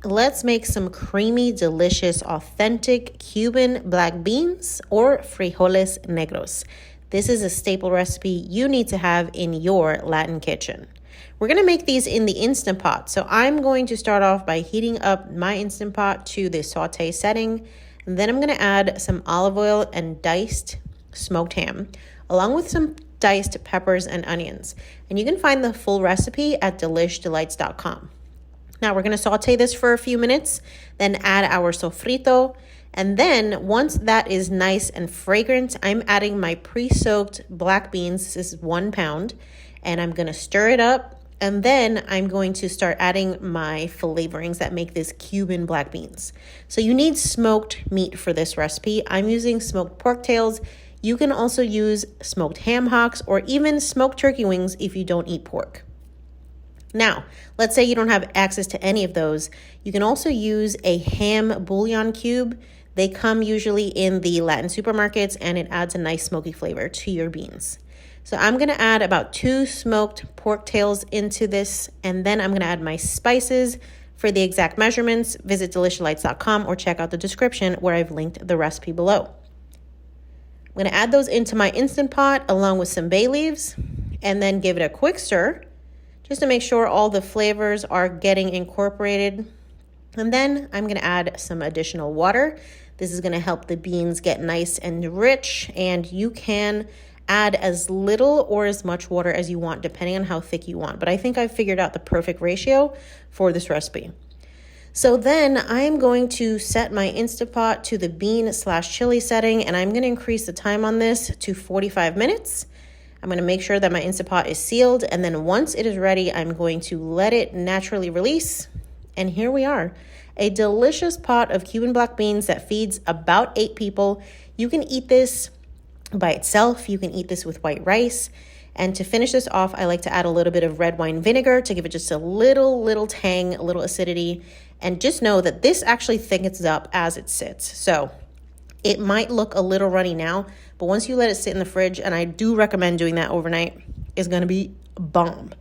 let's make some creamy, delicious, authentic Cuban black beans or frijoles negros. This is a staple recipe you need to have in your Latin kitchen. We're going to make these in the Instant Pot. So I'm going to start off by heating up my Instant Pot to the saute setting. And then I'm going to add some olive oil and diced smoked ham, along with some diced peppers and onions. And you can find the full recipe at delishdelites.com. Now we're going to saute this for a few minutes, then add our sofrito. And then once that is nice and fragrant, I'm adding my pre-soaked black beans. This is 1 pound. And I'm going to stir it up. And then I'm going to start adding my flavorings that make this Cuban black beans. So you need smoked meat for this recipe. I'm using smoked pork tails. You can also use smoked ham hocks or even smoked turkey wings if you don't eat pork. Now, let's say you don't have access to any of those. You can also use a ham bouillon cube. They come usually in the Latin supermarkets and it adds a nice smoky flavor to your beans. So I'm going to add about 2 smoked pork tails into this, and then I'm going to add my spices. For the exact measurements, visit delishdelites.com or check out the description where I've linked the recipe below. I'm going to add those into my Instant Pot along with some bay leaves and then give it a quick stir just to make sure all the flavors are getting incorporated. And then I'm going to add some additional water. This is going to help the beans get nice and rich, and you can add as little or as much water as you want, depending on how thick you want. But I think I've figured out the perfect ratio for this recipe. So then I'm going to set my Instant Pot to the bean/chili setting, and I'm going to increase the time on this to 45 minutes. I'm going to make sure that my Instant Pot is sealed, and then once it is ready, I'm going to let it naturally release. And here we are, a delicious pot of Cuban black beans that feeds about 8 people. You can eat this by itself. You can eat this with white rice. And to finish this off, I like to add a little bit of red wine vinegar to give it just a little tang, a little acidity. And just know that this actually thickens up as it sits. So it might look a little runny now, but once you let it sit in the fridge, and I do recommend doing that overnight, it's going to be bomb.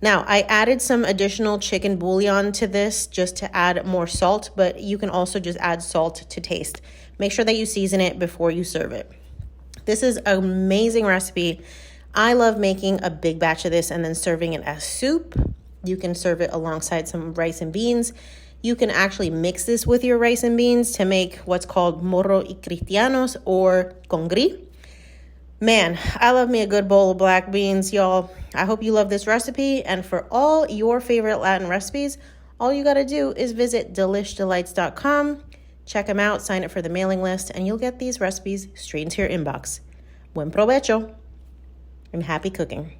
Now, I added some additional chicken bouillon to this just to add more salt, but you can also just add salt to taste. Make sure that you season it before you serve it. This is an amazing recipe. I love making a big batch of this and then serving it as soup. You can serve it alongside some rice and beans. You can actually mix this with your rice and beans to make what's called morro y cristianos or congri. Man, I love me a good bowl of black beans, y'all. I hope you love this recipe. And for all your favorite Latin recipes, all you got to do is visit delishdelites.com. Check them out, sign up for the mailing list, and you'll get these recipes straight into your inbox. Buen provecho and happy cooking.